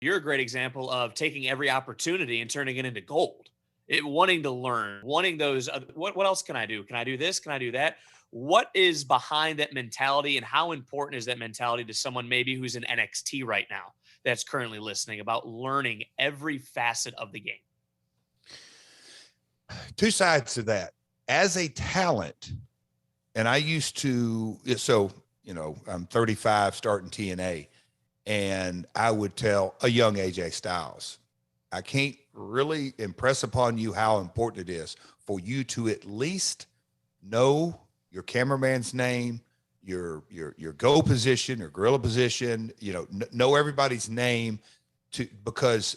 you're a great example of taking every opportunity and turning it into gold. Wanting to learn, wanting those, what else can I do? Can I do this? Can I do that? What is behind that mentality, and how important is that mentality to someone maybe who's in NXT right now that's currently listening, about learning every facet of the game? Two sides to that. As a talent, and I used to, so, I'm 35 starting TNA, and I would tell a young AJ Styles, I can't really impress upon you how important it is for you to at least know your cameraman's name, your go position or gorilla position, know everybody's name, because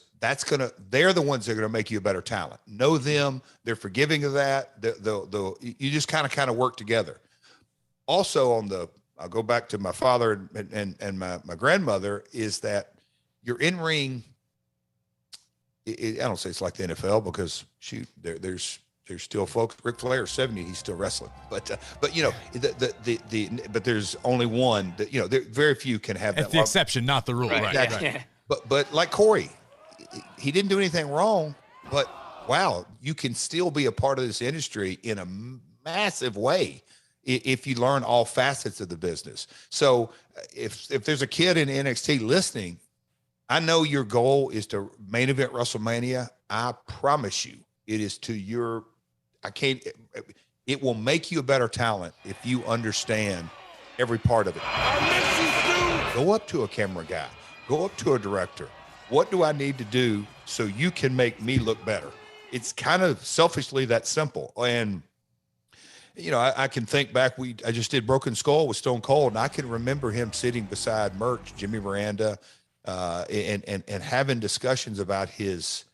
they're the ones that are going to make you a better talent. Know them. They're forgiving of that. You just kind of work together. Also I'll go back to my father and my grandmother, is that your in-ring, I don't say it's like the NFL, because there's still folks. Ric Flair, 70, he's still wrestling, but but there's only one that, there very few can have that. It's the exception, not the rule, right? Exactly. Right. But like Corey, he didn't do anything wrong, but wow, you can still be a part of this industry in a massive way if you learn all facets of the business. So if there's a kid in NXT listening, I know your goal is to main event WrestleMania. I promise you, it is it will make you a better talent if you understand every part of it. Go up to a camera guy, go up to a director. What do I need to do so you can make me look better? It's kind of selfishly that simple. And, I can think back, I just did Broken Skull with Stone Cold, and I can remember him sitting beside Merch, Jimmy Miranda, and having discussions about his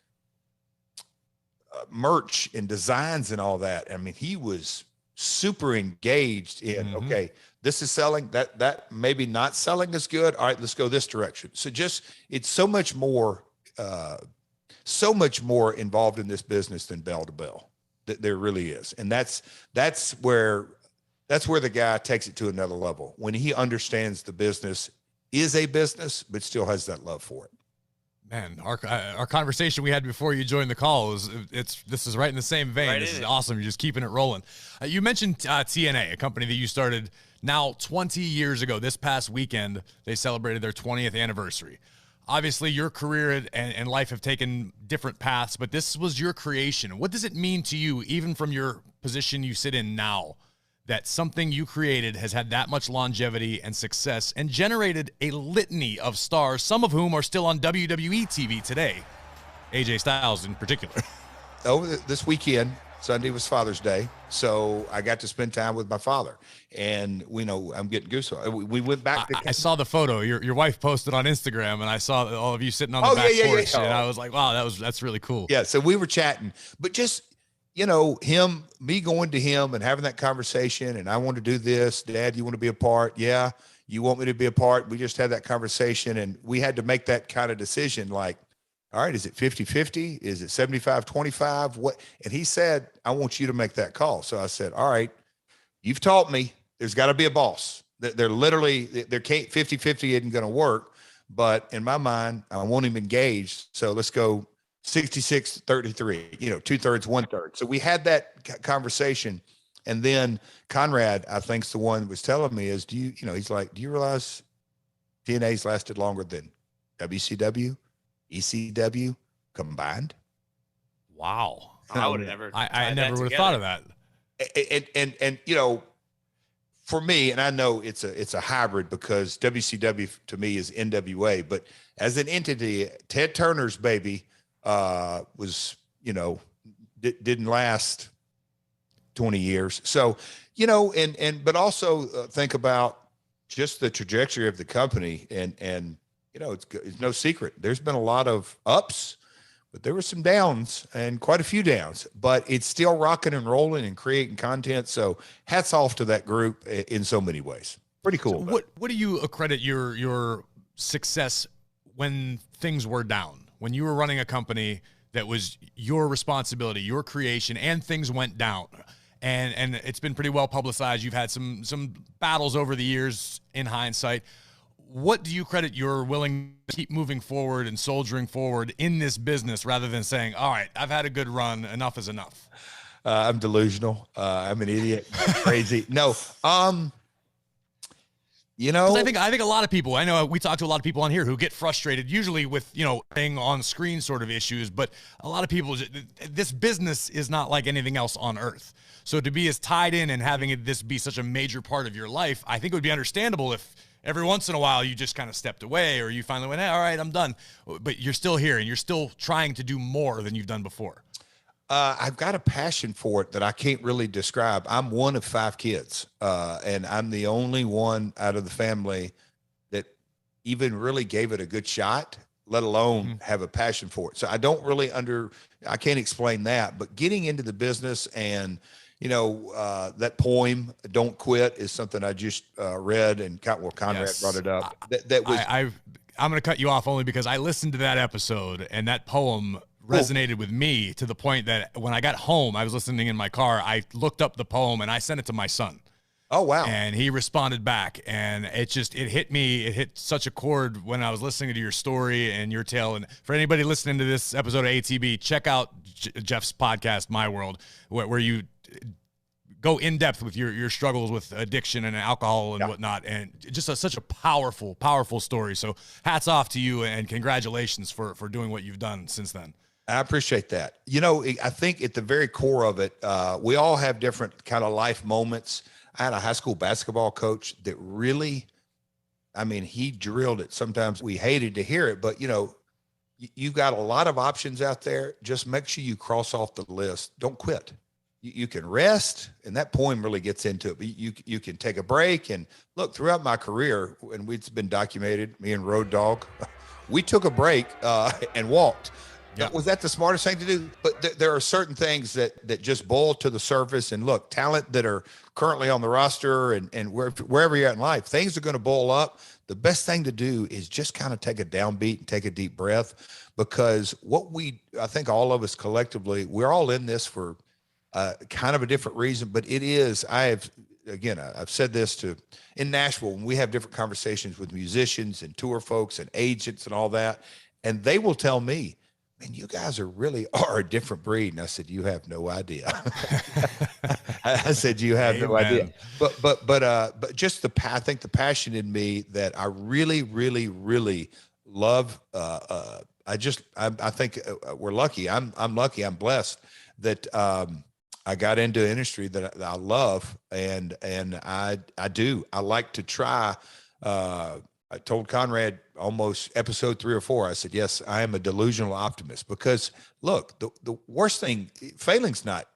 merch and designs and all that. I mean, he was super engaged in, okay, this is selling, that maybe not selling is good. All right, let's go this direction. So it's so much more involved in this business than bell to bell. There really is. And that's where the guy takes it to another level, when he understands the business is a business, but still has that love for it. Man, our conversation we had before you joined the call this is right in the same vein. Right, this is awesome. You're just keeping it rolling. You mentioned TNA, a company that you started now 20 years ago. This past weekend, they celebrated their 20th anniversary. Obviously, your career and life have taken different paths, but this was your creation. What does it mean to you, even from your position you sit in now, that something you created has had that much longevity and success and generated a litany of stars, some of whom are still on WWE TV today, AJ Styles in particular? This weekend, Sunday was Father's Day, so I got to spend time with my father. And I'm getting goosebumps. We went back. I saw the photo your wife posted on Instagram, and I saw all of you sitting on the back porch, and I was like, wow, that's really cool. Yeah, so we were chatting, but just me going to him and having that conversation, and I want to do this. Dad, you want to be a part? Yeah. You want me to be a part? We just had that conversation, and we had to make that kind of decision. Like, all right, is it 50-50? Is it 75-25? What? And he said, I want you to make that call. So I said, all right, you've taught me there's got to be a boss. They're literally, there can't 50-50 isn't going to work. But in my mind, I want him engaged. So let's go 66-33, 2/3, 1/3. So we had that conversation. And then Conrad, I think, is the one that was telling me is, he's like, do you realize TNA's lasted longer than WCW, ECW combined? Wow. I would have never, I never would have thought of that. And for me, and I know it's a hybrid, because WCW to me is NWA, but as an entity, Ted Turner's baby was, didn't last 20 years. So, but also think about just the trajectory of the company, and it's no secret. There's been a lot of ups, but there were some downs, and quite a few downs, but it's still rocking and rolling and creating content. So hats off to that group in so many ways. Pretty cool. So what do you accredit your success when things were down, when you were running a company that was your responsibility, your creation, and things went down? And it's been pretty well publicized. You've had some battles over the years in hindsight. what do you credit your willing to keep moving forward and soldiering forward in this business rather than saying, all right, I've had a good run, enough is enough? I'm delusional. I'm an idiot. I'm crazy. No. You know, I think a lot of people, I know we talk to a lot of people on here who get frustrated, usually with, thing on screen sort of issues, but a lot of people, this business is not like anything else on earth. So to be as tied in and having this be such a major part of your life, I think it would be understandable if every once in a while you just kind of stepped away or you finally went, hey, all right, I'm done. But you're still here and you're still trying to do more than you've done before. I've got a passion for it that I can't really describe. I'm one of 5 kids, and I'm the only one out of the family that even really gave it a good shot, let alone have a passion for it. So I don't really I can't explain that, but getting into the business and, that poem, Don't Quit, is something I just read, and Conrad brought it up. I'm going to cut you off only because I listened to that episode, and that poem resonated with me to the point that when I got home, I was listening in my car, I looked up the poem and I sent it to my son. Oh, wow. And he responded back, and it hit me. It hit such a chord when I was listening to your story and your tale. And for anybody listening to this episode of ATB, check out Jeff's podcast, My World, where you go in depth with your struggles with addiction and alcohol and whatnot. And just such a powerful, powerful story. So hats off to you and congratulations for doing what you've done since then. I appreciate that. I think at the very core of it, we all have different kind of life moments. I had a high school basketball coach that really, he drilled it. Sometimes we hated to hear it, but you got a lot of options out there. Just make sure you cross off the list. Don't quit. You can rest, and that poem really gets into it. But you can take a break. And look, throughout my career, and it's been documented, me and Road Dogg, we took a break and walked. Yep. Was that the smartest thing to do? But there are certain things that just boil to the surface. And look, talent that are currently on the roster and wherever you're at in life, things are going to boil up. The best thing to do is just kind of take a downbeat and take a deep breath, because I think all of us collectively, we're all in this for kind of a different reason. But it is, I've said this in Nashville, when we have different conversations with musicians and tour folks and agents and all that, and they will tell me, man, you guys really are a different breed. And I said, you have no idea. I said, you have no idea. But just I think the passion in me that I really, really, really love. I think we're lucky. I'm lucky. I'm blessed that I got into an industry that I love, and I like to try. I told Conrad almost episode 3 or 4, I said, yes, I am a delusional optimist, because look, the worst thing, failing's not,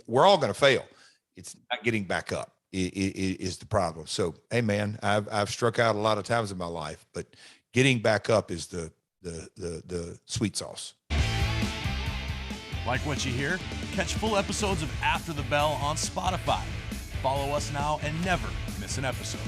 we're all going to fail. It's not getting back up is the problem. So, hey man, I've struck out a lot of times in my life, but getting back up is the sweet sauce. Like what you hear? Catch full episodes of After the Bell on Spotify. Follow us now and never miss an episode.